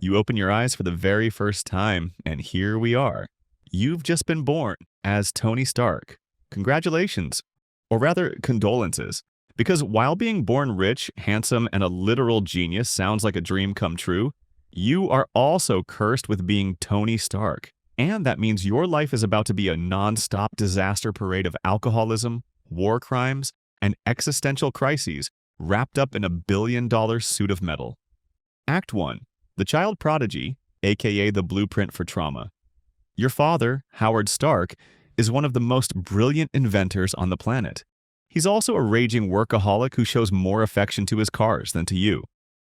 You open your eyes for the very first time, and here we are. You've just been born as Tony Stark. Congratulations, or rather, condolences. Because while being born rich, handsome, and a literal genius sounds like a dream come true, you are also cursed with being Tony Stark. And that means your life is about to be a non-stop disaster parade of alcoholism, war crimes, and existential crises wrapped up in a billion-dollar suit of metal. Act 1. The child prodigy, aka the blueprint for trauma. Your father, Howard Stark, is one of the most brilliant inventors on the planet. He's also a raging workaholic who shows more affection to his cars than to you.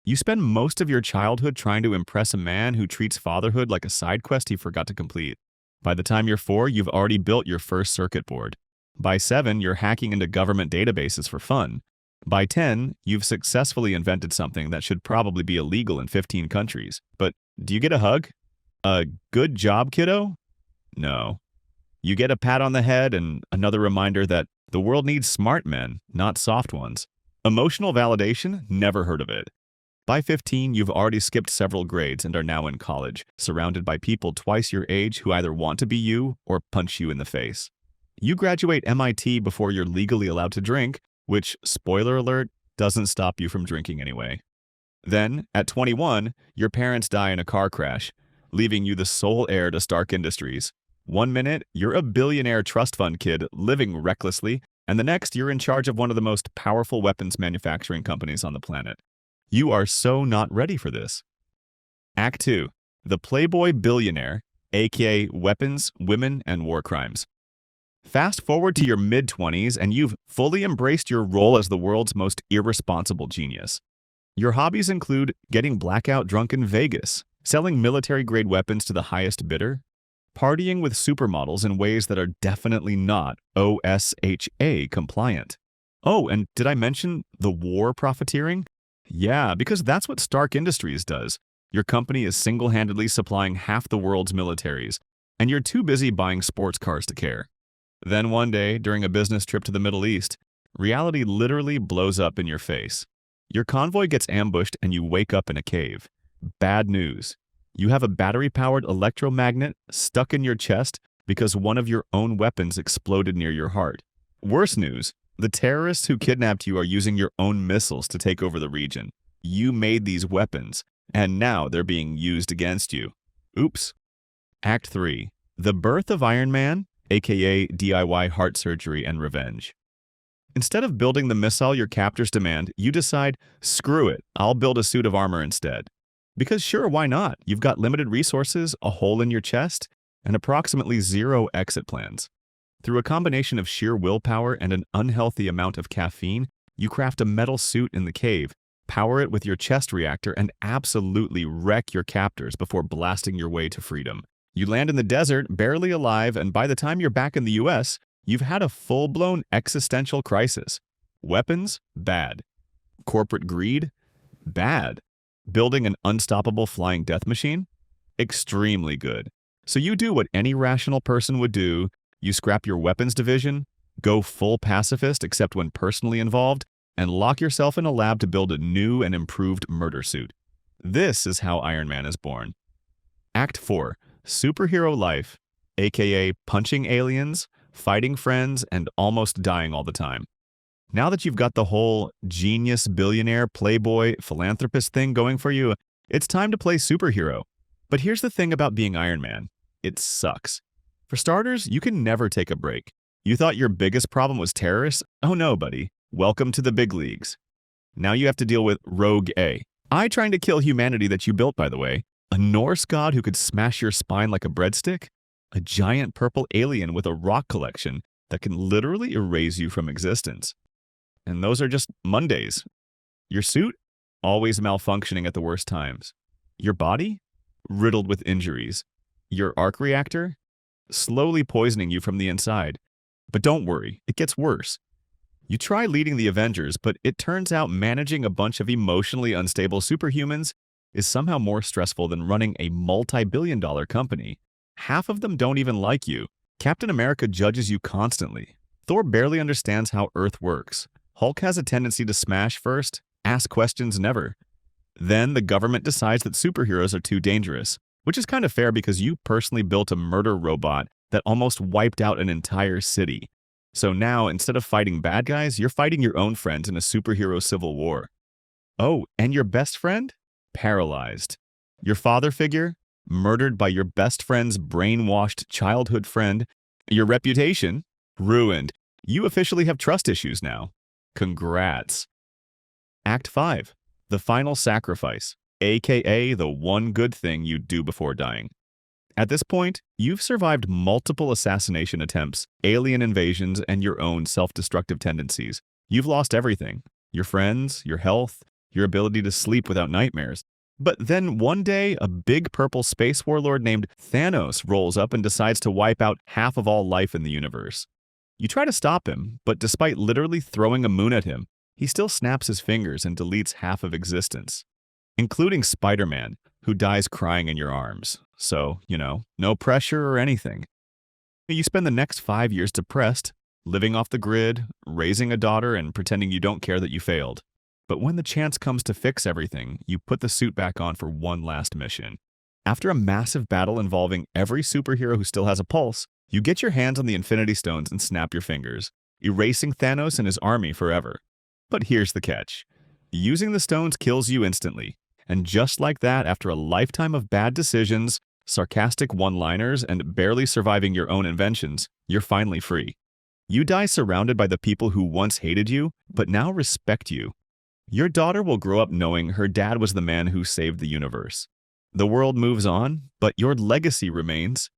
You spend most of your childhood trying to impress a man who treats fatherhood like a side quest he forgot to complete. By the time you're 4, you've already built your first circuit board. By 7, you're hacking into government databases for fun. By 10, you've successfully invented something that should probably be illegal in 15 countries. But do you get a hug? A good job, kiddo? No. You get a pat on the head and another reminder that the world needs smart men, not soft ones. Emotional validation? Never heard of it. By 15, you've already skipped several grades and are now in college, surrounded by people twice your age who either want to be you or punch you in the face. You graduate MIT before you're legally allowed to drink, which, spoiler alert, doesn't stop you from drinking anyway. Then, at 21, your parents die in a car crash, leaving you the sole heir to Stark Industries. One minute, you're a billionaire trust fund kid living recklessly, and the next, you're in charge of one of the most powerful weapons manufacturing companies on the planet. You are so not ready for this. Act 2. The Playboy billionaire, aka weapons, women, and war crimes. Fast forward to your mid-20s and you've fully embraced your role as the world's most irresponsible genius. Your hobbies include getting blackout drunk in Vegas, selling military-grade weapons to the highest bidder, partying with supermodels in ways that are definitely not OSHA compliant. Oh, and did I mention the war profiteering? Yeah, because that's what Stark Industries does. Your company is single-handedly supplying half the world's militaries, and you're too busy buying sports cars to care. Then one day, during a business trip to the Middle East, reality literally blows up in your face. Your convoy gets ambushed and you wake up in a cave. Bad news. You have a battery-powered electromagnet stuck in your chest because one of your own weapons exploded near your heart. Worse news. The terrorists who kidnapped you are using your own missiles to take over the region. You made these weapons, and now they're being used against you. Oops. Act 3. The birth of Iron Man, aka DIY heart surgery and revenge. Instead of building the missile your captors demand, you decide, screw it, I'll build a suit of armor instead. Because sure, why not? You've got limited resources, a hole in your chest, and approximately 0 exit plans. Through a combination of sheer willpower and an unhealthy amount of caffeine, you craft a metal suit in the cave, power it with your chest reactor, and absolutely wreck your captors before blasting your way to freedom. You land in the desert, barely alive, and by the time you're back in the US, you've had a full-blown existential crisis. Weapons? Bad. Corporate greed? Bad. Building an unstoppable flying death machine? Extremely good. So you do what any rational person would do. You scrap your weapons division, go full pacifist except when personally involved, and lock yourself in a lab to build a new and improved murder suit. This is how Iron Man is born. Act 4. Superhero life, aka punching aliens, fighting friends, and almost dying all the time. Now that you've got the whole genius, billionaire, playboy, philanthropist thing going for you, it's time to play superhero. But here's the thing about being Iron Man. It sucks. For starters, you can never take a break. You thought your biggest problem was terrorists? Oh no, buddy. Welcome to the big leagues. Now you have to deal with Rogue A. trying to kill humanity that you built, by the way. A Norse god who could smash your spine like a breadstick? A giant purple alien with a rock collection that can literally erase you from existence. And those are just Mondays. Your suit? Always malfunctioning at the worst times. Your body? Riddled with injuries. Your arc reactor? Slowly poisoning you from the inside. But don't worry, it gets worse. You try leading the Avengers, but it turns out managing a bunch of emotionally unstable superhumans is somehow more stressful than running a multi-billion-dollar company. Half of them don't even like you. Captain America judges you constantly. Thor barely understands how Earth works. Hulk has a tendency to smash first, ask questions never. Then the government decides that superheroes are too dangerous, which is kind of fair because you personally built a murder robot that almost wiped out an entire city. So now, instead of fighting bad guys, you're fighting your own friends in a superhero civil war. Oh, and your best friend? Paralyzed. Your father figure? Murdered by your best friend's brainwashed childhood friend. Your reputation? Ruined. You officially have trust issues now. Congrats. Act 5. The Final Sacrifice, aka the one good thing you do before dying. At this point, you've survived multiple assassination attempts, alien invasions, and your own self-destructive tendencies. You've lost everything. Your friends, your health, your ability to sleep without nightmares. But then one day, a big purple space warlord named Thanos rolls up and decides to wipe out half of all life in the universe. You try to stop him, but despite literally throwing a moon at him, he still snaps his fingers and deletes half of existence, including Spider-Man, who dies crying in your arms. So, no pressure or anything. You spend the next 5 years depressed, living off the grid, raising a daughter, and pretending you don't care that you failed. But when the chance comes to fix everything, you put the suit back on for one last mission. After a massive battle involving every superhero who still has a pulse, you get your hands on the Infinity Stones and snap your fingers, erasing Thanos and his army forever. But here's the catch. Using the stones kills you instantly. And just like that, after a lifetime of bad decisions, sarcastic one-liners, and barely surviving your own inventions, you're finally free. You die surrounded by the people who once hated you, but now respect you. Your daughter will grow up knowing her dad was the man who saved the universe. The world moves on, but your legacy remains.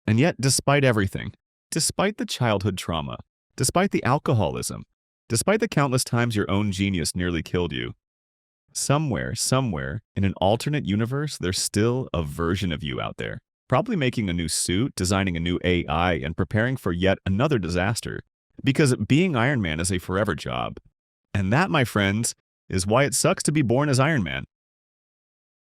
And yet, despite everything, despite the childhood trauma, despite the alcoholism, despite the countless times your own genius nearly killed you, somewhere, in an alternate universe, there's still a version of you out there, probably making a new suit, designing a new AI, and preparing for yet another disaster. Because being Iron Man is a forever job. And that, my friends, is why it sucks to be born as Iron Man.